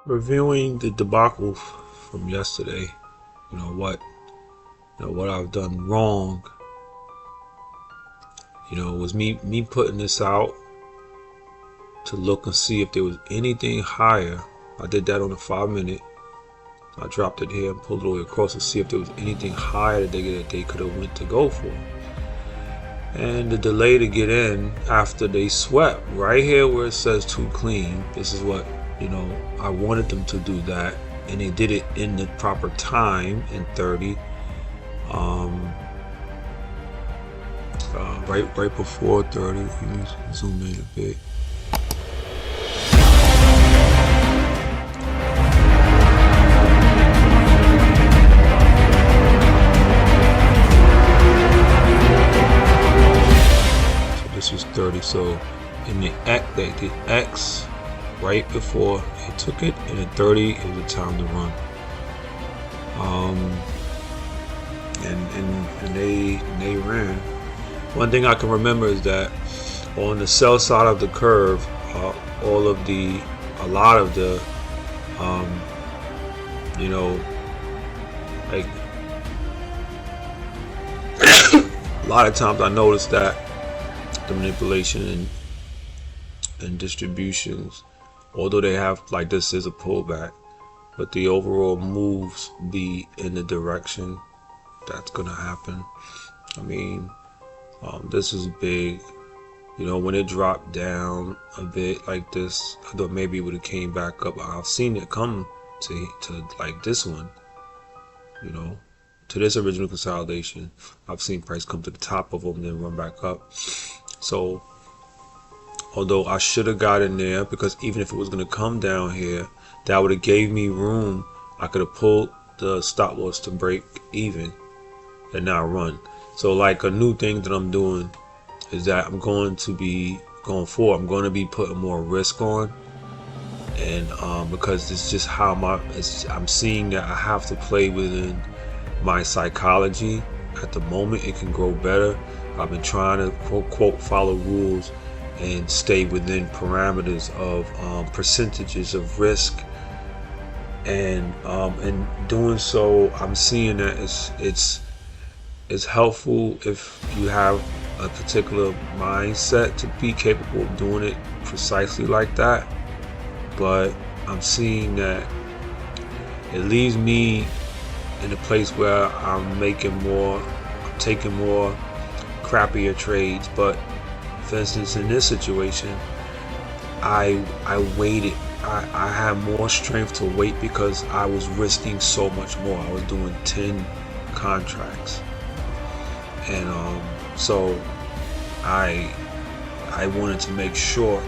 Reviewing the debacle from yesterday, what I've done wrong, was me putting this out to look and see if there was anything higher. I did that on the 5-minute. I dropped it here and pulled it all the way across to see if there was anything higher that they could have went to go for. And the delay to get in after they swept right here where it says too clean. This is what I wanted them to do that, and they did it in the proper time in 30. Right before 30. Let me zoom in a bit. This was 30, so in the X, they did X right before they took it, and at 30 it was the time to run. And they ran. One thing I can remember is that on the sell side of the curve, a lot of the like a lot of times I noticed that the manipulation and distributions, although they have, like, this is a pullback, but the overall moves be in the direction that's gonna happen. I mean, this is big. When it dropped down a bit like this, I thought maybe it would have came back up. I've seen it come to like this one, to this original consolidation. I've seen price come to the top of them, then run back up. So, although I should have got in there, because even if it was going to come down here, that would have gave me room. I could have pulled the stop loss to break even and now run. So, like, a new thing that I'm doing is that I'm going to be going forward. I'm going to be putting more risk on, and because it's just how I'm seeing that I have to play within my psychology at the moment. It can grow better. I've been trying to quote follow rules and stay within parameters of percentages of risk, and doing so, I'm seeing that it's helpful if you have a particular mindset to be capable of doing it precisely like that. But I'm seeing that it leaves me in a place where I'm taking more crappier trades. But for instance, in this situation, I waited. I had more strength to wait because I was risking so much more. I was doing 10 contracts, and so I wanted to make sure.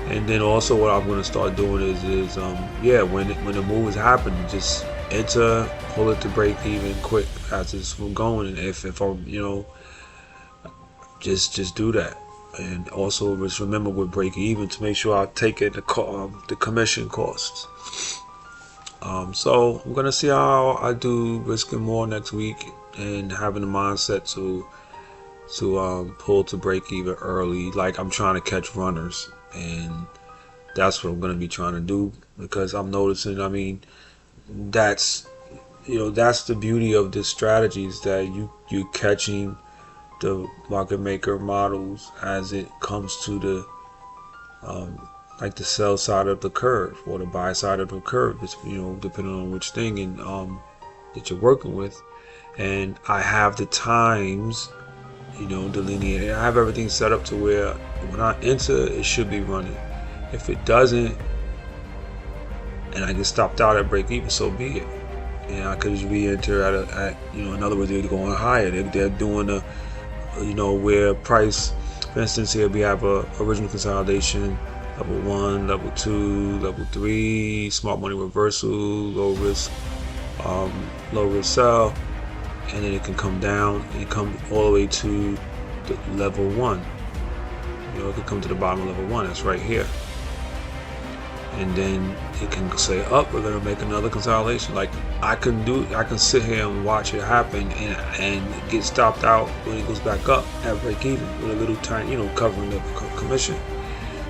And then also what I'm going to start doing is when the move is happening, just enter, pull it to break even quick as it's going. And if I'm just do that. And also just remember with break even to make sure I take it the commission costs. So I'm gonna see how I do risking more next week and having the mindset to pull to break even early. Like, I'm trying to catch runners, and that's what I'm gonna be trying to do, because I'm noticing. I mean, that's the beauty of this strategy, is that you catching the market maker models as it comes to the like the sell side of the curve or the buy side of the curve. It's depending on which thing and that you're working with. And I have the times delineated. I have everything set up to where when I enter, it should be running. If it doesn't and I get stopped out at break even, so be it. And I could just re-enter at in other words, they're going higher. They're doing a where price, for instance, here we have a original consolidation, level 1, level 2, level 3, smart money reversal, low risk sell, and then it can come down and it come all the way to the level 1. It could come to the bottom of level 1. That's right here. And then it can say, we're gonna make another consolidation. Like, I can sit here and watch it happen and get stopped out when it goes back up at break even with a little tiny, covering the commission.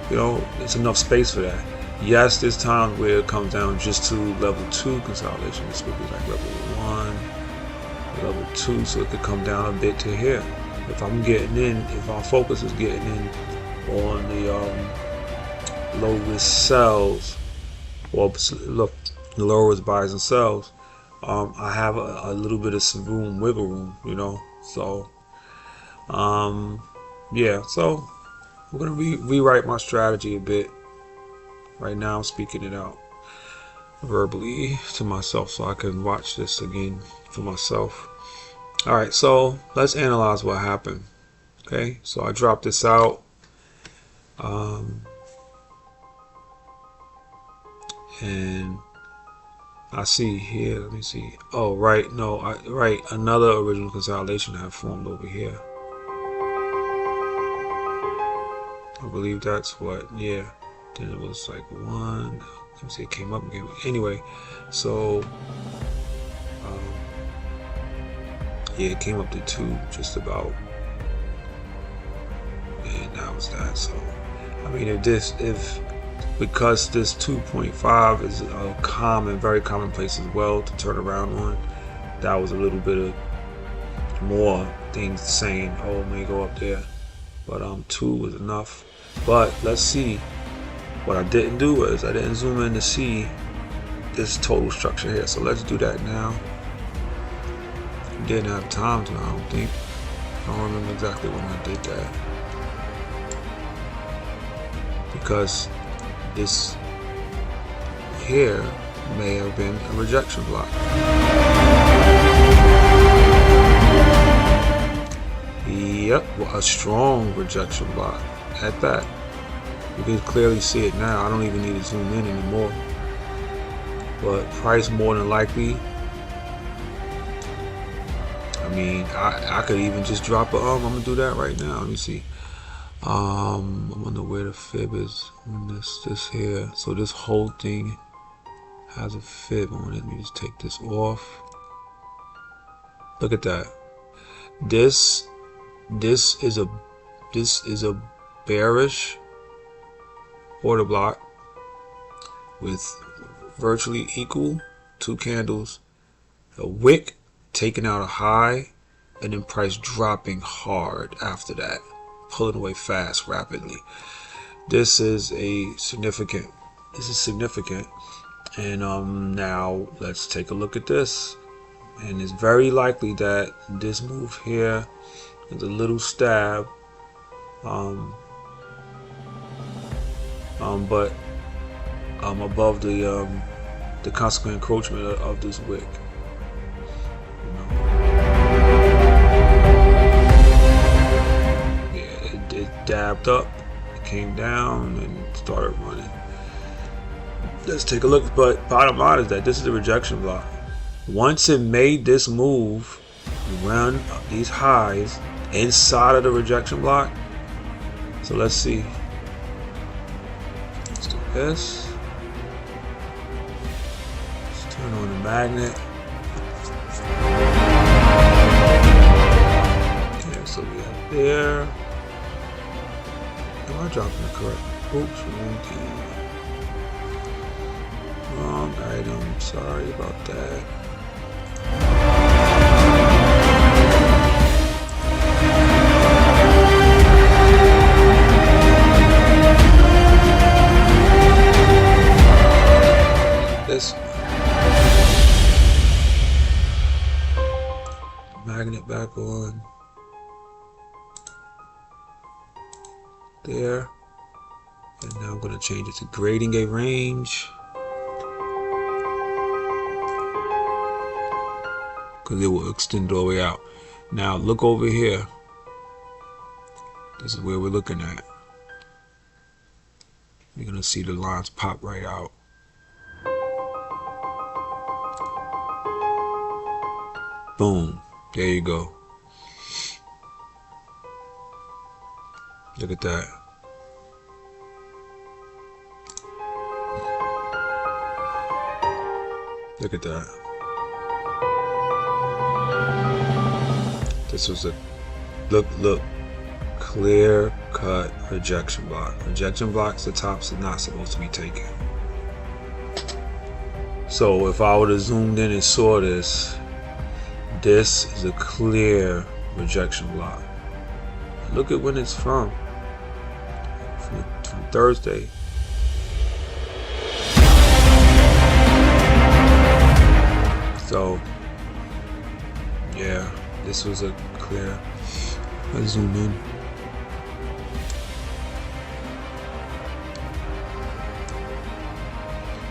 There's enough space for that. Yes, there's times where it comes down just to level 2 consolidation. This would be like level 1, level 2, so it could come down a bit to here. If I'm getting in, if our focus is getting in on the low risk sells, or look, the low risk buys and sells, I have a little bit of some room, wiggle room, you know. So yeah, so I'm gonna rewrite my strategy a bit. Right now I'm speaking it out verbally to myself so I can watch this again for myself. Alright, so let's analyze what happened. Okay, so I dropped this out. And I see here, let me see. Oh, right, no, right, another original consolidation I have formed over here. I believe that's what, yeah. Then it was like 1. Let me see, it came up again. Anyway, so yeah, it came up to 2, just about. And that was that. So I mean, because this 2.5 is a very common place as well to turn around on, that was a little bit of more things saying, oh, it may go up there, but 2 was enough. But let's see. What I didn't do is I didn't zoom in to see this total structure here. So let's do that now. Didn't have time to, I don't think. I don't remember exactly when I did that. Because this here may have been a rejection block. Yep, well, a strong rejection block at that. You can clearly see it now. I don't even need to zoom in anymore. But price more than likely. I mean, I could even just drop a I'm gonna do that right now. Let me see. I wonder where the fib is on this here. So this whole thing has a fib on it. Let me just take this off. Look at that. This is a bearish order block with virtually equal 2 candles, a wick taking out a high, and then price dropping hard after that, pulling away fast, rapidly. This is significant. And now let's take a look at this. And it's very likely that this move here is a little stab, but above the consequent encroachment of this wick. Yeah, it dabbed up, it came down, and started running. Let's take a look. But bottom line is that this is a rejection block. Once it made this move, run these highs inside of the rejection block. So let's see. Let's do this. Let's turn on the magnet. Okay, so we have there. Am I dropping the correct? Oops, wrong item. Sorry about that. This magnet back on there, and now I'm going to change it to grading a range because it will extend all the way out. Now look over here. This is where we're looking at. You're going to see the lines pop right out. Boom. There you go. Look at that. Look at that. This was a look clear cut rejection block. Rejection blocks, the tops are not supposed to be taken. So if I would have zoomed in and saw this, this is a clear rejection block. Look at when it's from Thursday. So yeah, this was a clear. Let's zoom in.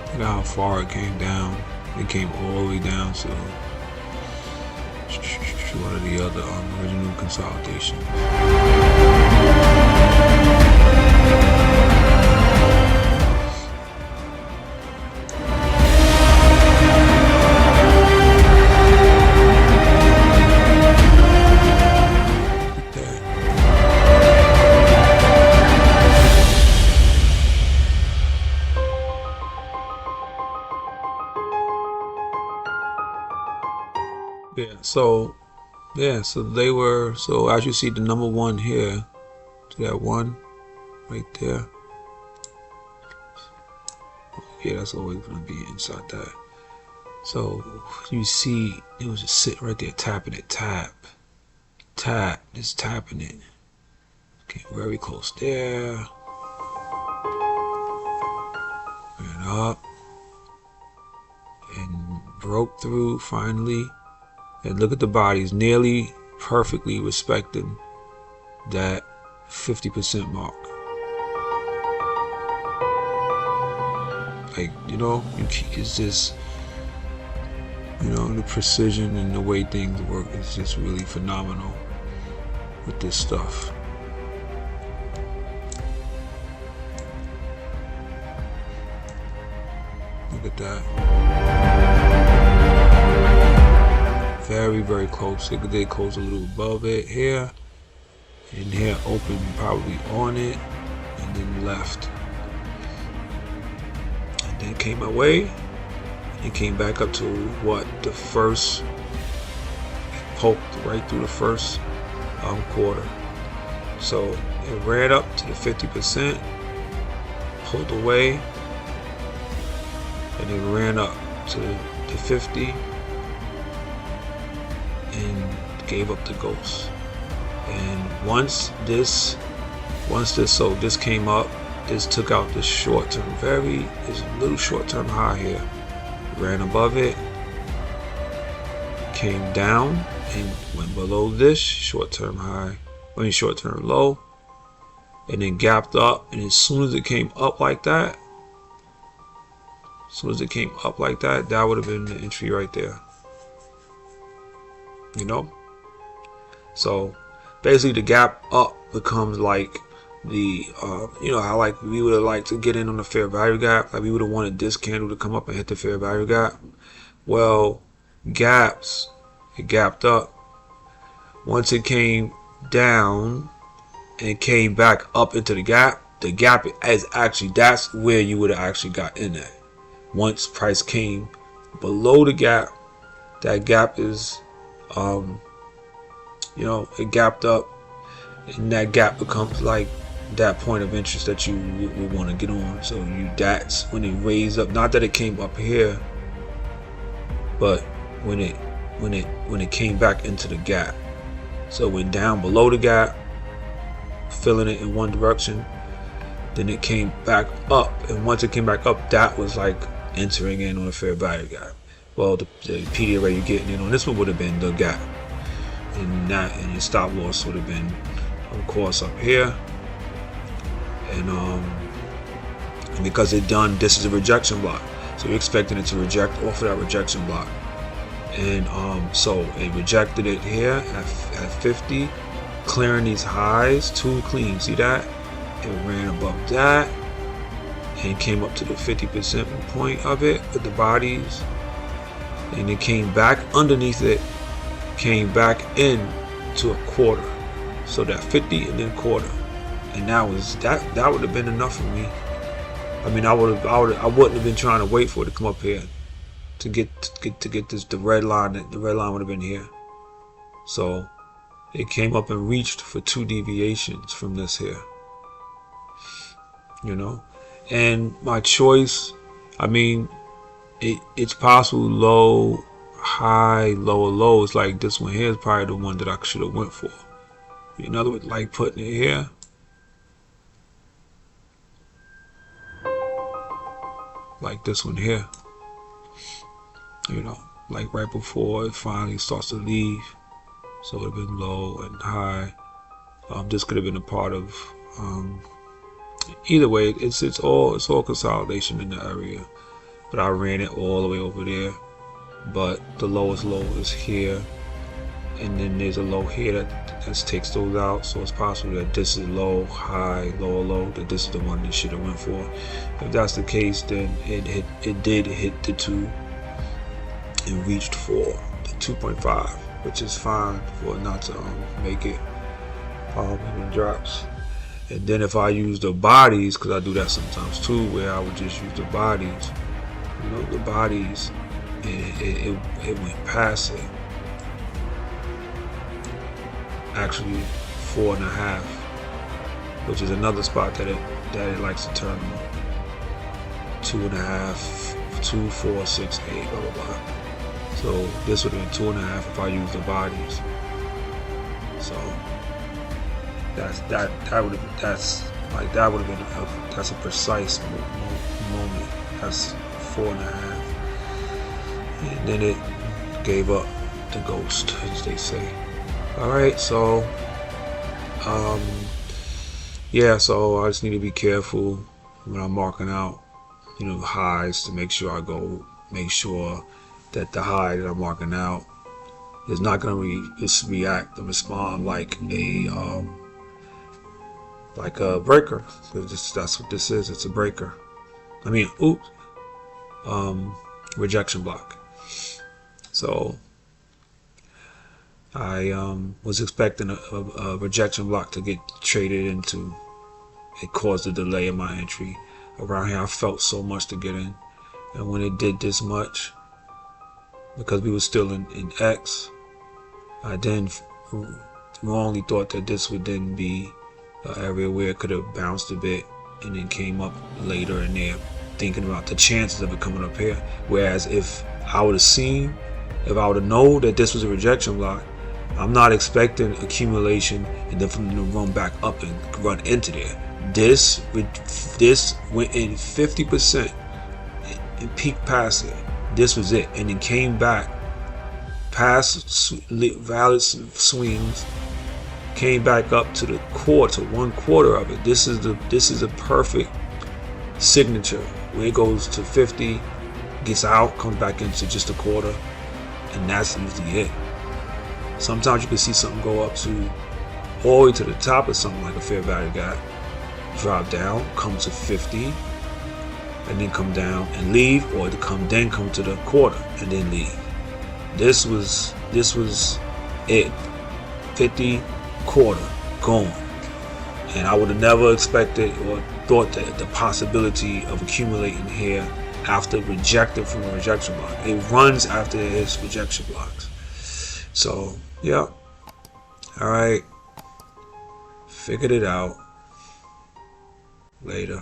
Look at how far it came down. It came all the way down to one of the other original consolidations. So they were, so as you see the number one here, to that one right there, yeah, that's always going to be inside that. So you see it was just sitting right there tapping it, tap, just tapping it. Okay, very close there. Ran up and broke through finally. And look at the bodies, nearly perfectly respecting that 50% mark. Like, you know, it's just, you know, the precision and the way things work is just really phenomenal with this stuff. Look at that. Very, very close. They did close a little above it here, and here open probably on it, and then left, and then came away, and came back up to what the first, poked right through the first quarter. So it ran up to the 50%, pulled away, and then ran up to the 50. And gave up the ghost. And once this came up, this took out the short term, there's a little short term high here, ran above it, came down and went below this short term high, short term low, and then gapped up. And as soon as it came up like that, that would have been the entry right there. You know, so basically the gap up becomes like the you know how like we would have liked to get in on the fair value gap, like we would have wanted this candle to come up and hit the fair value gap. Well, gaps, it gapped up. Once it came down and came back up into the gap is actually, that's where you would have actually got in at. Once price came below the gap, that gap is you know, it gapped up, and that gap becomes like that point of interest that you would want to get on. So that's when it raised up. Not that it came up here, but when it came back into the gap. So it went down below the gap, filling it in one direction. Then it came back up, and once it came back up, that was like entering in on a fair value gap. Well, the pdarray you're getting in on this one would have been the gap, and your stop loss would have been, of course, up here. And because this is a rejection block, so you're expecting it to reject off of that rejection block. And so it rejected it here at 50, clearing these highs, too clean. See that? It ran above that and came up to the 50% point of it with the bodies. And it came back underneath it, came back in to a quarter. So that 50 and then quarter. And that would have been enough for me. I mean, I wouldn't have been trying to wait for it to come up here to get this, the red line would have been here. So it came up and reached for 2 deviations from this here, you know. And my choice, I mean, it's possible low, high, lower, low. It's like this one here is probably the one that I should have went for. In other words, like putting it here, like this one here, you know, like right before it finally starts to leave. So it would have been low and high. This could have been a part of, either way, it's all consolidation in the area. But I ran it all the way over there. But the lowest low is here, and then there's a low here that takes those out. So it's possible that this is low, high, lower low, that this is the one that should have went for. If that's the case, then it did hit the 2 and reached for the 2.5, which is fine for it not to make it when it drops. And then if I use the bodies, because I do that sometimes too, where I would just use the bodies, you know, the bodies, it went past it. Actually 4.5, which is another spot that it likes to turn on. 2.5, 2, 4, 6, 8, blah blah blah. So this would have been 2.5 if I use the bodies. So that's a precise moment. That's 4.5. And then it gave up the ghost, as they say. Alright, so yeah, so I just need to be careful when I'm marking out, you know, highs, to make sure that the high that I'm marking out is not going to react and respond like a breaker. That's what this is. It's a breaker. I mean, rejection block. So I was expecting a rejection block to get traded into. It caused a delay in my entry. Around here I felt so much to get in, and when it did this much, because we were still in X, I then wrongly thought that this would then be an area where it could have bounced a bit and then came up later in there, thinking about the chances of it coming up here. Whereas if I would have known that this was a rejection block, I'm not expecting accumulation and then from the run back up and run into there. This went in 50% and peaked past it. This was it, and then came back past valid swings, came back up to the quarter, 1/4 of it. This is a perfect signature where it goes to 50, gets out, comes back into just a quarter, and that's usually it. Sometimes you can see something go up to all the way to the top of something like a fair value gap, drop down, come to 50, and then come down and leave, or to come to the quarter and then leave. This was it. 50, quarter, gone. And I would have never expected or thought that the possibility of accumulating here after rejecting from a rejection block. It runs after its rejection blocks. So yeah, all right, figured it out. Later.